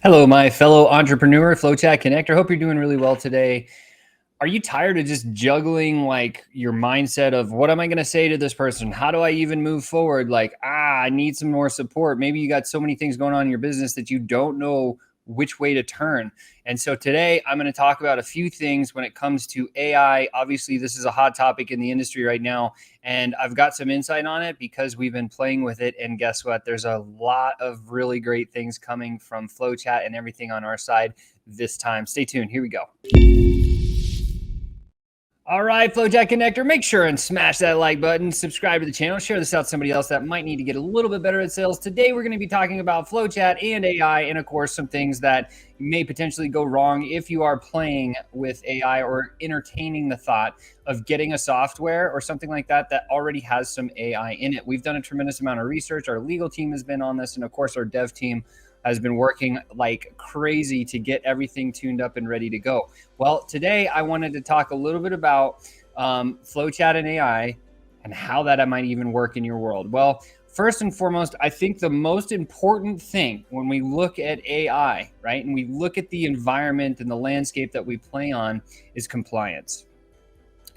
Hello, my fellow entrepreneur, FlowChat connector. Hope you're doing really well today. Are you tired of just juggling like your mindset of what am I going to say to this person? How do I even move forward? I need some more support. Maybe you got so many things going on in your business that you don't know which way to turn. And so today I'm going to talk about a few things when it comes to AI. Obviously, this is a hot topic in the industry right now, and I've got some insight on it because we've been playing with it. And guess what? There's a lot of really great things coming from FlowChat and everything on our side this time. Stay tuned. Here we go. All right, FlowChat Connector, make sure and smash that like button, subscribe to the channel, share this out to somebody else that might need to get a little bit better at sales. Today, we're going to be talking about FlowChat and AI, and of course, some things that may potentially go wrong if you are playing with AI or entertaining the thought of getting a software or something like that that already has some AI in it. We've done a tremendous amount of research. Our legal team has been on this, and of course, our dev team has been working like crazy to get everything tuned up and ready to go. Well, today I wanted to talk a little bit about FlowChat and AI and how that might even work in your world. Well, first and foremost, I think the most important thing when we look at AI, right, and we look at the environment and the landscape that we play on is compliance.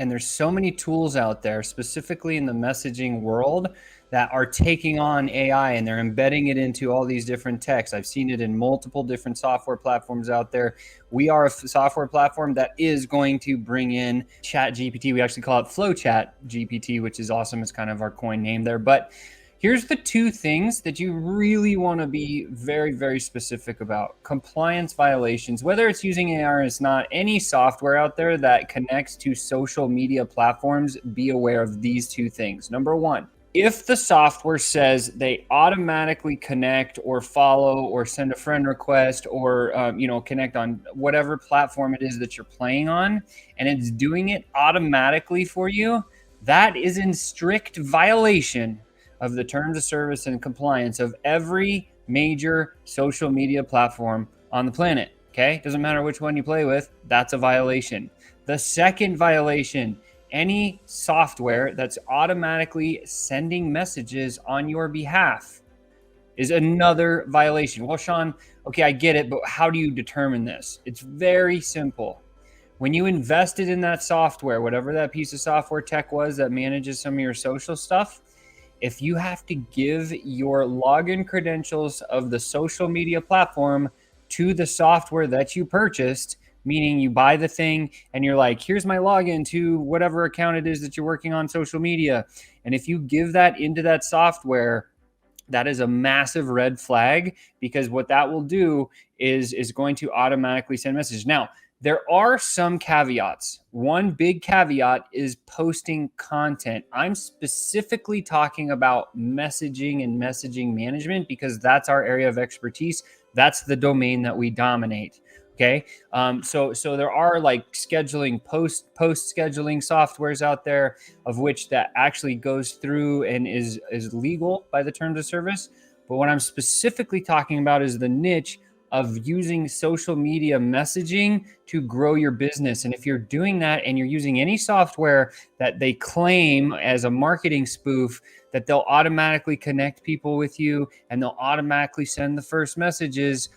And there's so many tools out there, specifically in the messaging world, that are taking on AI and they're embedding it into all these different texts. I've seen it in multiple different software platforms out there. We are a software platform that is going to bring in Chat GPT. We actually call it FlowChat GPT, which is awesome. It's kind of our coin name there. But here's the two things that you really want to be very, very specific about. Compliance violations, whether it's using AI or it's not, any software out there that connects to social media platforms, be aware of these two things. Number one, if the software says they automatically connect or follow or send a friend request or connect on whatever platform it is that you're playing on, and it's doing it automatically for you, that is in strict violation of the terms of service and compliance of every major social media platform on the planet. Okay, doesn't matter which one you play with, that's a violation. The second violation, any software that's automatically sending messages on your behalf is another violation. Well, Sean, okay, I get it, but how do you determine this? It's very simple. When you invested in that software, whatever that piece of software tech was that manages some of your social stuff, if you have to give your login credentials of the social media platform to the software that you purchased, meaning you buy the thing and you're like, here's my login to whatever account it is that you're working on social media. And if you give that into that software, that is a massive red flag, because what that will do is going to automatically send messages. Now, there are some caveats. One big caveat is posting content. I'm specifically talking about messaging and messaging management because that's our area of expertise. That's the domain that we dominate. Okay. So there are like scheduling, post scheduling softwares out there, of which that actually goes through and is legal by the terms of service. But what I'm specifically talking about is the niche of using social media messaging to grow your business. And if you're doing that and you're using any software that they claim as a marketing spoof, that they'll automatically connect people with you and they'll automatically send the first messages,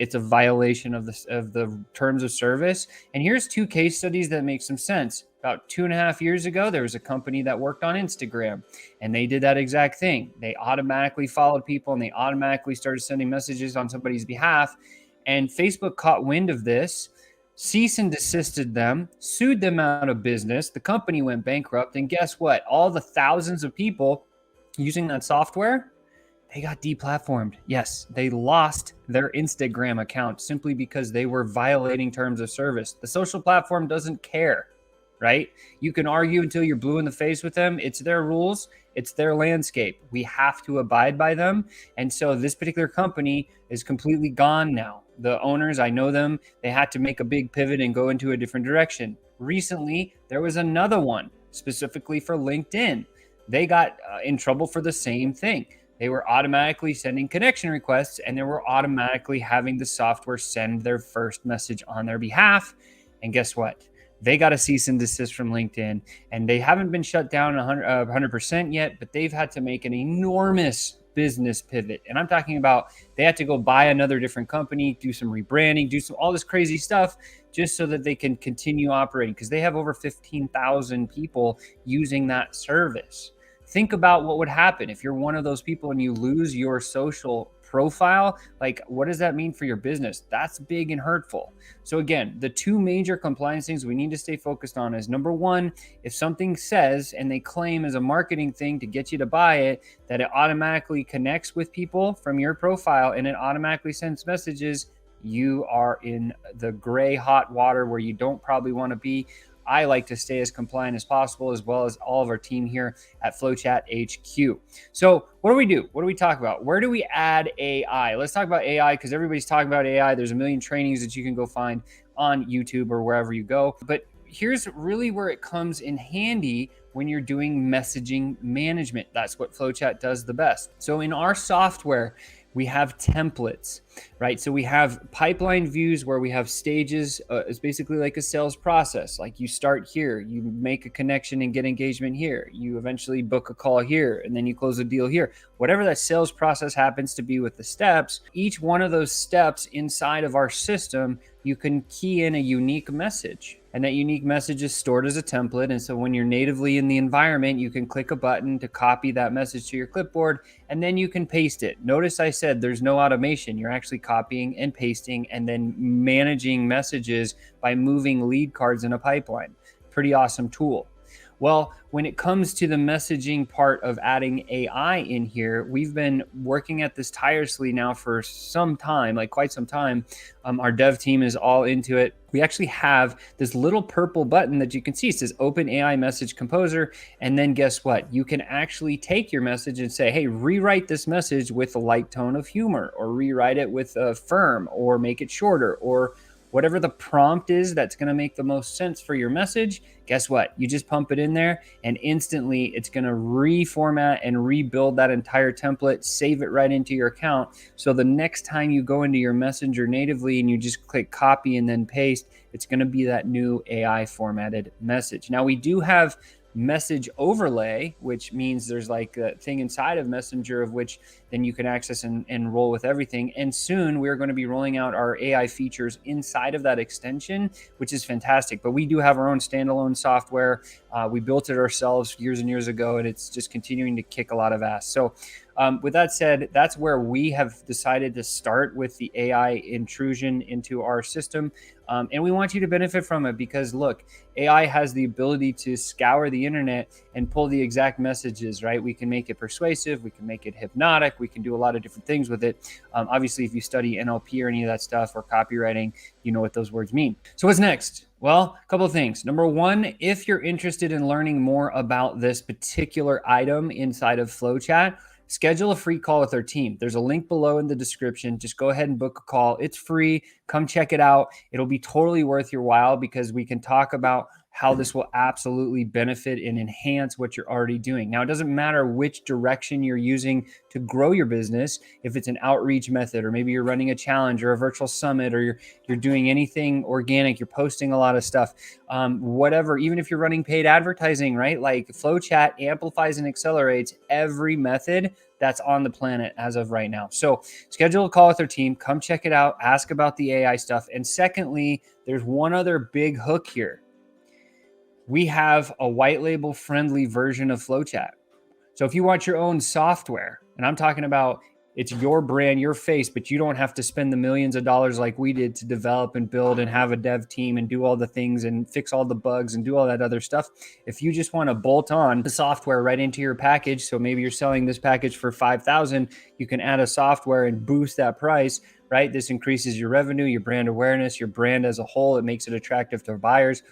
it's a violation of the terms of service. And here's two case studies that make some sense. About 2.5 years ago, there was a company that worked on Instagram, and they did that exact thing. They automatically followed people and they automatically started sending messages on somebody's behalf. And Facebook caught wind of this, cease and desisted them, sued them out of business. The company went bankrupt. And guess what? All the thousands of people using that software, they got deplatformed. Yes, they lost their Instagram account simply because they were violating terms of service. The social platform doesn't care, right? You can argue until you're blue in the face with them. It's their rules. It's their landscape. We have to abide by them. And so this particular company is completely gone now. The owners, I know them, they had to make a big pivot and go into a different direction. Recently, there was another one specifically for LinkedIn. They got in trouble for the same thing. They were automatically sending connection requests and they were automatically having the software send their first message on their behalf. And guess what? They got a cease and desist from LinkedIn, and they haven't been shut down 100% yet, but they've had to make an enormous business pivot. And I'm talking about they had to go buy another different company, do some rebranding, do some all this crazy stuff just so that they can continue operating because they have over 15,000 people using that service. Think about what would happen if you're one of those people and you lose your social profile. Like, what does that mean for your business? That's big and hurtful. So again, the two major compliance things we need to stay focused on is number one, if something says and they claim as a marketing thing to get you to buy it, that it automatically connects with people from your profile and it automatically sends messages, you are in the gray hot water where you don't probably want to be. I like to stay as compliant as possible, as well as all of our team here at FlowChat HQ. So what do we do? What do we talk about? Where do we add AI? Let's talk about AI because everybody's talking about AI. There's a million trainings that you can go find on YouTube or wherever you go. But here's really where it comes in handy when you're doing messaging management. That's what FlowChat does the best. So in our software, we have templates, right? So we have pipeline views where we have stages. It's basically like a sales process. Like you start here, you make a connection and get engagement here. You eventually book a call here, and then you close a deal here. Whatever that sales process happens to be with the steps, each one of those steps inside of our system, you can key in a unique message. And that unique message is stored as a template. And so when you're natively in the environment, you can click a button to copy that message to your clipboard, and then you can paste it. Notice I said there's no automation. You're actually copying and pasting and then managing messages by moving lead cards in a pipeline. Pretty awesome tool. Well, when it comes to the messaging part of adding AI in here, we've been working at this tirelessly now for some time, like quite some time. Our dev team is all into it. We actually have this little purple button that you can see. It says Open AI Message Composer. And then guess what? You can actually take your message and say, hey, rewrite this message with a light tone of humor, or rewrite it with a firm, or make it shorter, or whatever the prompt is that's going to make the most sense for your message. Guess what? You just pump it in there and instantly it's going to reformat and rebuild that entire template, save it right into your account. So the next time you go into your messenger natively and you just click copy and then paste, it's going to be that new AI formatted message. Now we do have message overlay, which means there's like a thing inside of Messenger of which then you can access and roll with everything. And soon we're going to be rolling out our AI features inside of that extension, which is fantastic. But we do have our own standalone software. We built it ourselves years and years ago, and it's just continuing to kick a lot of ass. So with that said, that's where we have decided to start with the AI intrusion into our system. And we want you to benefit from it because, look, AI has the ability to scour the internet and pull the exact messages, right? We can make it persuasive. We can make it hypnotic. We can do a lot of different things with it. Obviously, if you study NLP or any of that stuff or copywriting, you know what those words mean. So what's next? Well, a couple of things. Number one, if you're interested in learning more about this particular item inside of FlowChat, schedule a free call with our team. There's a link below in the description. Just go ahead and book a call. It's free. Come check it out. It'll be totally worth your while because we can talk about how this will absolutely benefit and enhance what you're already doing. Now, it doesn't matter which direction you're using to grow your business. If it's an outreach method, or maybe you're running a challenge or a virtual summit, or you're doing anything organic, you're posting a lot of stuff, whatever, even if you're running paid advertising, right? Like FlowChat amplifies and accelerates every method that's on the planet as of right now. So schedule a call with our team, come check it out, ask about the AI stuff. And secondly, there's one other big hook here. We have a white label friendly version of FlowChat. So if you want your own software, and I'm talking about it's your brand, your face, but you don't have to spend the millions of dollars like we did to develop and build and have a dev team and do all the things and fix all the bugs and do all that other stuff. If you just want to bolt on the software right into your package, so maybe you're selling this package for $5,000, you can add a software and boost that price, right? This increases your revenue, your brand awareness, your brand as a whole. It makes it attractive to buyers.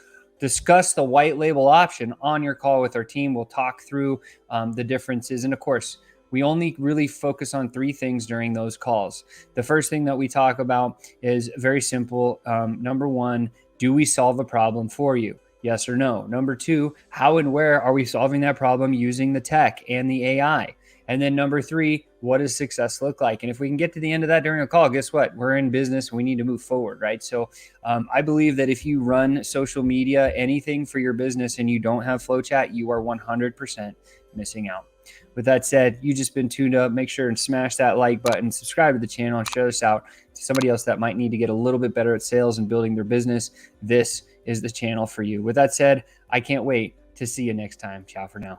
Discuss the white label option on your call with our team. We'll talk through the differences. And of course, we only really focus on three things during those calls. The first thing that we talk about is very simple. Number one, do we solve a problem for you? Yes or no? Number two, how and where are we solving that problem using the tech and the AI? And then number three, what does success look like? And if we can get to the end of that during a call, guess what? We're in business. We need to move forward, right? So I believe that if you run social media, anything for your business, and you don't have FlowChat, you are 100% missing out. With that said, you just been tuned up. Make sure and smash that like button, subscribe to the channel, and share this out to somebody else that might need to get a little bit better at sales and building their business. This is the channel for you. With that said, I can't wait to see you next time. Ciao for now.